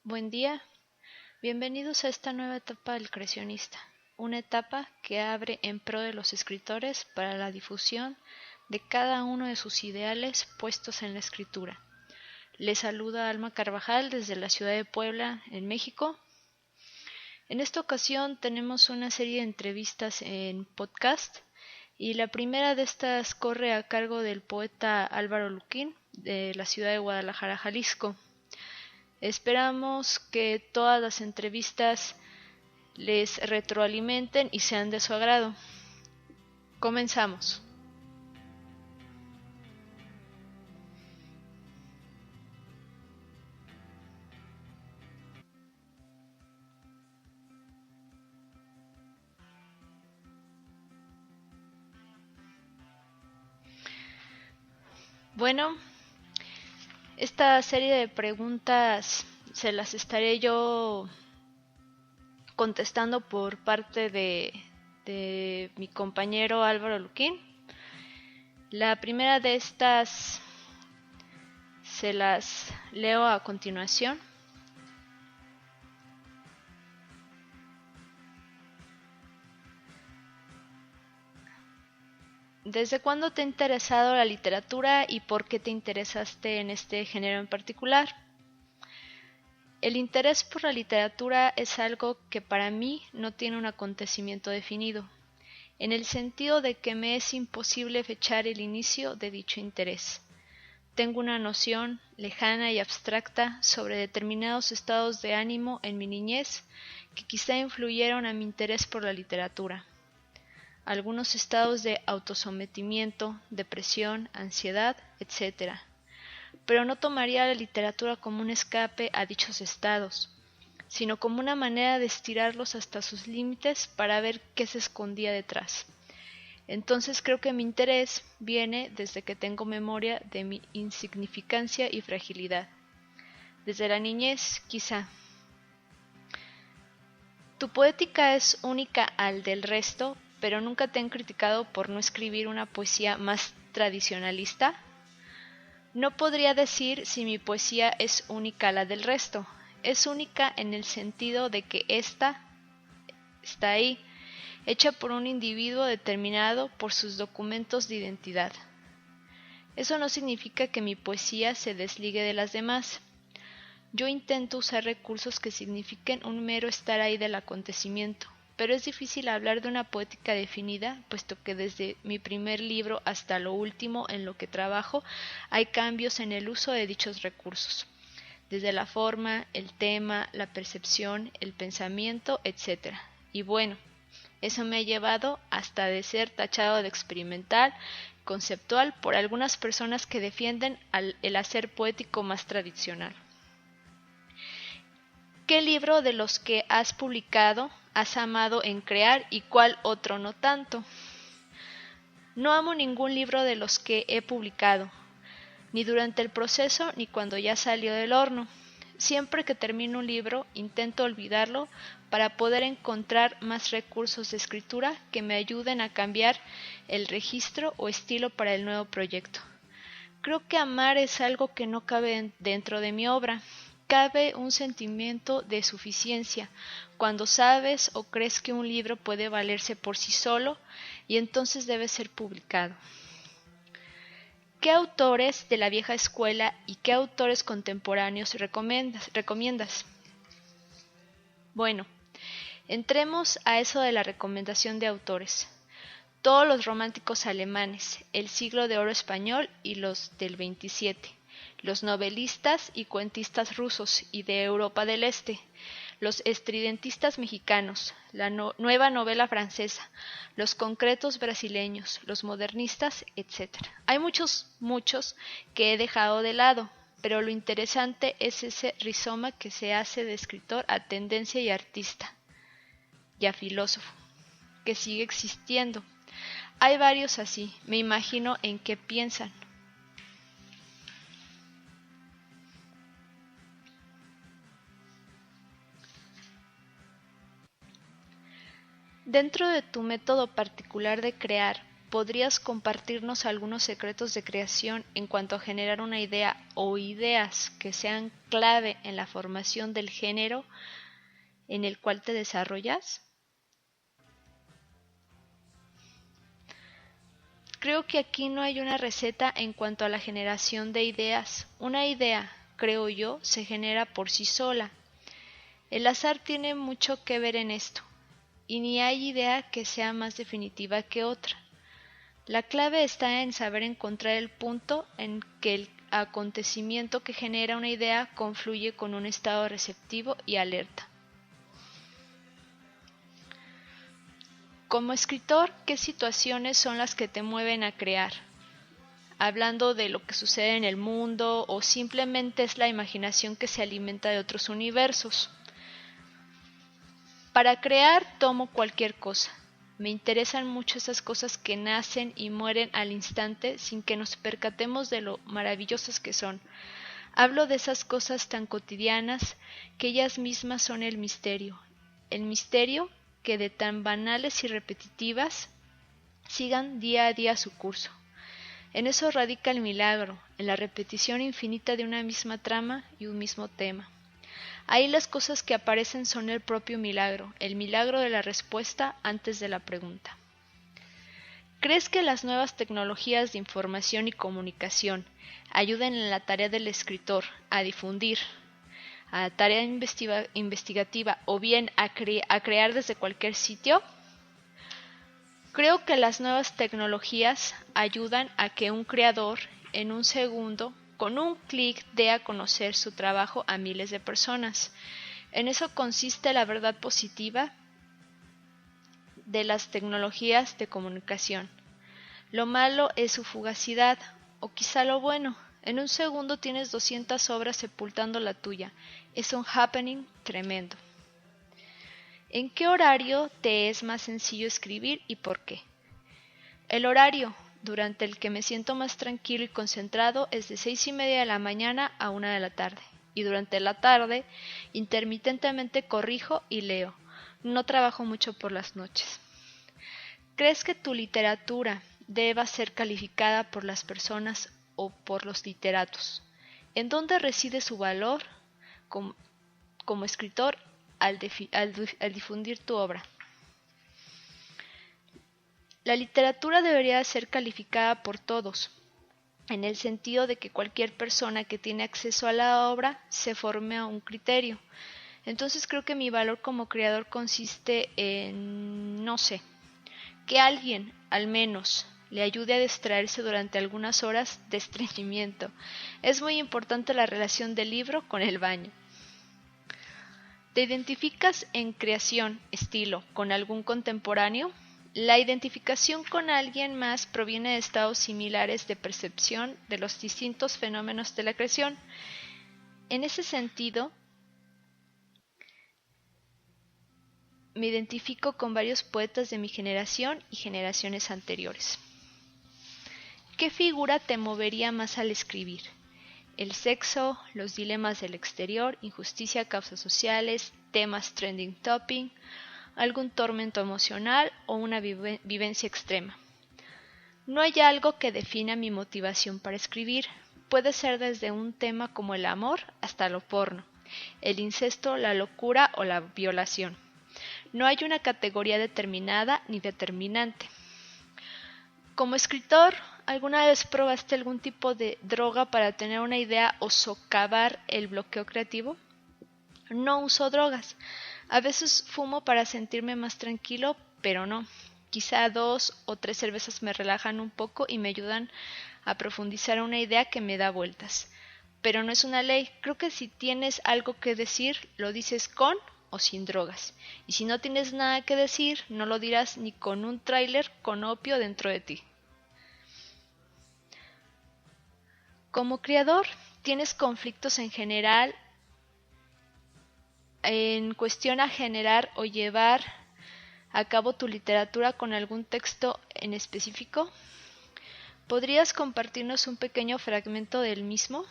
Buen día, bienvenidos a esta nueva etapa del creacionista, una etapa que abre en pro de los escritores para la difusión de cada uno de sus ideales puestos en la escritura. Les saluda Alma Carvajal desde la ciudad de Puebla, en México. En esta ocasión tenemos una serie de entrevistas en podcast y la primera de estas corre a cargo del poeta Álvaro Luquín de la ciudad de Guadalajara, Jalisco. Esperamos que todas las entrevistas les retroalimenten y sean de su agrado. Comenzamos. Bueno, esta serie de preguntas se las estaré yo contestando por parte de mi compañero Álvaro Luquín. La primera de estas se las leo a continuación. ¿Desde cuándo te ha interesado la literatura y por qué te interesaste en este género en particular? El interés por la literatura es algo que para mí no tiene un acontecimiento definido, en el sentido de que me es imposible fechar el inicio de dicho interés. Tengo una noción lejana y abstracta sobre determinados estados de ánimo en mi niñez que quizá influyeron a mi interés por la literatura. Algunos estados de autosometimiento, depresión, ansiedad, etc. Pero no tomaría la literatura como un escape a dichos estados, sino como una manera de estirarlos hasta sus límites para ver qué se escondía detrás. Entonces creo que mi interés viene desde que tengo memoria de mi insignificancia y fragilidad. Desde la niñez, quizá. Tu poética es única al del resto, pero nunca te han criticado por no escribir una poesía más tradicionalista. No podría decir si mi poesía es única a la del resto. Es única en el sentido de que ésta está ahí, hecha por un individuo determinado por sus documentos de identidad. Eso no significa que mi poesía se desligue de las demás. Yo intento usar recursos que signifiquen un mero estar ahí del acontecimiento, pero es difícil hablar de una poética definida, puesto que desde mi primer libro hasta lo último en lo que trabajo hay cambios en el uso de dichos recursos, desde la forma, el tema, la percepción, el pensamiento, etc. Y bueno, eso me ha llevado hasta de ser tachado de experimental, conceptual por algunas personas que defienden el hacer poético más tradicional. ¿Qué libro de los que has publicado has amado en crear y cuál otro no tanto? No amo ningún libro de los que he publicado, ni durante el proceso ni cuando ya salió del horno. Siempre que termino un libro intento olvidarlo para poder encontrar más recursos de escritura que me ayuden a cambiar el registro o estilo para el nuevo proyecto. Creo que amar es algo que no cabe dentro de mi obra. Cabe un sentimiento de suficiencia cuando sabes o crees que un libro puede valerse por sí solo y entonces debe ser publicado. ¿Qué autores de la vieja escuela y qué autores contemporáneos recomiendas? Bueno, entremos a eso de la recomendación de autores. Todos los románticos alemanes, el siglo de oro español y los del 27, los novelistas y cuentistas rusos y de Europa del Este, los estridentistas mexicanos, la nueva novela francesa, los concretos brasileños, los modernistas, etc. Hay muchos que he dejado de lado, pero lo interesante es ese rizoma que se hace de escritor a tendencia y artista, y a filósofo, que sigue existiendo. Hay varios así, me imagino en qué piensan. Dentro de tu método particular de crear, ¿podrías compartirnos algunos secretos de creación en cuanto a generar una idea o ideas que sean clave en la formación del género en el cual te desarrollas? Creo que aquí no hay una receta en cuanto a la generación de ideas. Una idea, creo yo, se genera por sí sola. El azar tiene mucho que ver en esto, y ni hay idea que sea más definitiva que otra. La clave está en saber encontrar el punto en que el acontecimiento que genera una idea confluye con un estado receptivo y alerta. Como escritor, ¿qué situaciones son las que te mueven a crear? Hablando de lo que sucede en el mundo o simplemente es la imaginación que se alimenta de otros universos. Para crear tomo cualquier cosa. Me interesan mucho esas cosas que nacen y mueren al instante sin que nos percatemos de lo maravillosas que son. Hablo de esas cosas tan cotidianas que ellas mismas son el misterio que de tan banales y repetitivas sigan día a día su curso. En eso radica el milagro, en la repetición infinita de una misma trama y un mismo tema. Ahí las cosas que aparecen son el propio milagro, el milagro de la respuesta antes de la pregunta. ¿Crees que las nuevas tecnologías de información y comunicación ayuden en la tarea del escritor a difundir, a la tarea investigativa o bien a crear desde cualquier sitio? Creo que las nuevas tecnologías ayudan a que un creador, en un segundo, con un clic, dé a conocer su trabajo a miles de personas. En eso consiste la verdad positiva de las tecnologías de comunicación. Lo malo es su fugacidad, o quizá lo bueno. En un segundo tienes 200 obras sepultando la tuya. Es un happening tremendo. ¿En qué horario te es más sencillo escribir y por qué? El horario durante el que me siento más tranquilo y concentrado es de 6:30 de la mañana a 1 de la tarde. Y durante la tarde, intermitentemente corrijo y leo. No trabajo mucho por las noches. ¿Crees que tu literatura deba ser calificada por las personas o por los literatos? ¿En dónde reside su valor como escritor al difundir tu obra? La literatura debería ser calificada por todos, en el sentido de que cualquier persona que tiene acceso a la obra se forme a un criterio. Entonces creo que mi valor como creador consiste en, no sé, que alguien, al menos, le ayude a distraerse durante algunas horas de estreñimiento. Es muy importante la relación del libro con el baño. ¿Te identificas en creación, estilo, con algún contemporáneo? La identificación con alguien más proviene de estados similares de percepción de los distintos fenómenos de la creación. En ese sentido, me identifico con varios poetas de mi generación y generaciones anteriores. ¿Qué figura te movería más al escribir? El sexo, los dilemas del exterior, injusticia, causas sociales, temas trending topic, algún tormento emocional o una vivencia extrema. No hay algo que defina mi motivación para escribir. Puede ser desde un tema como el amor hasta lo porno, el incesto, la locura o la violación. No hay una categoría determinada ni determinante. Como escritor, ¿alguna vez probaste algún tipo de droga para tener una idea o socavar el bloqueo creativo? No uso drogas. A veces fumo para sentirme más tranquilo, pero no. Quizá 2 o 3 cervezas me relajan un poco y me ayudan a profundizar una idea que me da vueltas. Pero no es una ley. Creo que si tienes algo que decir, lo dices con o sin drogas. Y si no tienes nada que decir, no lo dirás ni con un tráiler con opio dentro de ti. Como creador, ¿tienes conflictos en general en cuestión a generar o llevar a cabo tu literatura con algún texto en específico? ¿Podrías compartirnos un pequeño fragmento del mismo?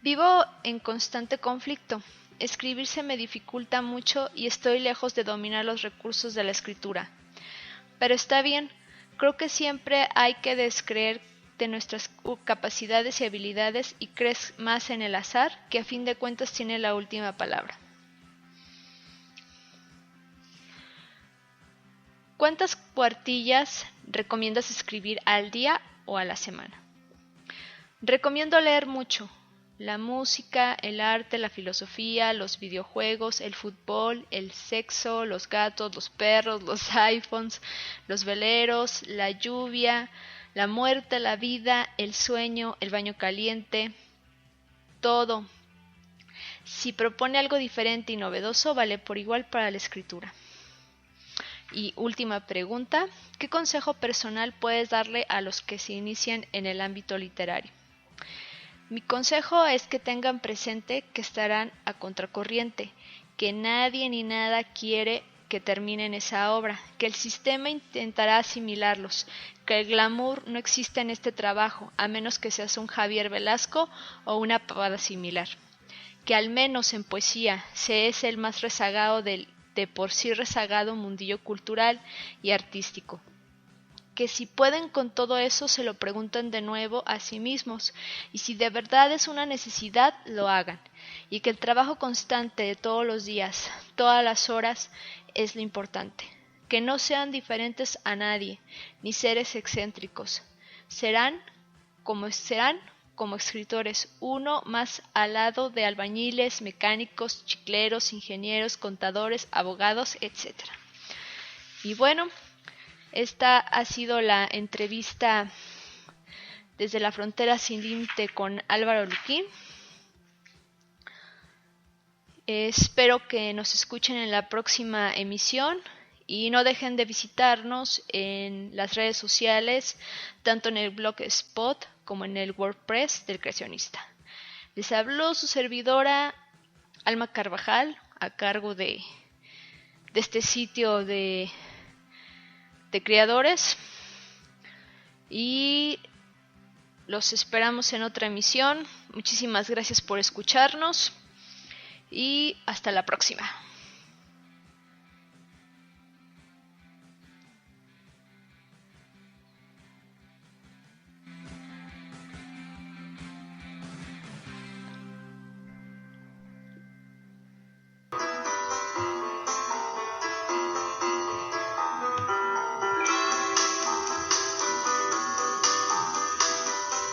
Vivo en constante conflicto. escribir se me dificulta mucho y estoy lejos de dominar los recursos de la escritura. Pero está bien, creo que siempre hay que descreer de nuestras capacidades y habilidades y crees más en el azar, que a fin de cuentas tiene la última palabra. ¿Cuántas cuartillas recomiendas escribir al día o a la semana? Recomiendo leer mucho. La música, el arte, la filosofía, los videojuegos, el fútbol, el sexo, los gatos, los perros, los iPhones, los veleros, la lluvia, la muerte, la vida, el sueño, el baño caliente, todo. Si propone algo diferente y novedoso, vale por igual para la escritura. Y última pregunta, ¿qué consejo personal puedes darle a los que se inician en el ámbito literario? Mi consejo es que tengan presente que estarán a contracorriente, que nadie ni nada quiere que terminen esa obra, que el sistema intentará asimilarlos, que el glamour no existe en este trabajo, a menos que seas un Javier Velasco o una pavada similar, que al menos en poesía se es el más rezagado del de por sí rezagado mundillo cultural y artístico, que si pueden con todo eso se lo pregunten de nuevo a sí mismos y si de verdad es una necesidad lo hagan, y que el trabajo constante de todos los días, todas las horas es lo importante, que no sean diferentes a nadie, ni seres excéntricos, serán como escritores, uno más al lado de albañiles, mecánicos, chicleros, ingenieros, contadores, abogados, etc. Y bueno, esta ha sido la entrevista desde la frontera sin límite con Álvaro Luquín. Espero que nos escuchen en la próxima emisión y no dejen de visitarnos en las redes sociales, tanto en el Blogspot como en el WordPress del Creacionista. Les habló su servidora Alma Carvajal a cargo de este sitio de creadores y los esperamos en otra emisión. Muchísimas gracias por escucharnos y hasta la próxima.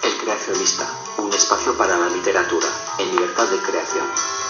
El Creacionista, un espacio para la literatura, en libertad de creación.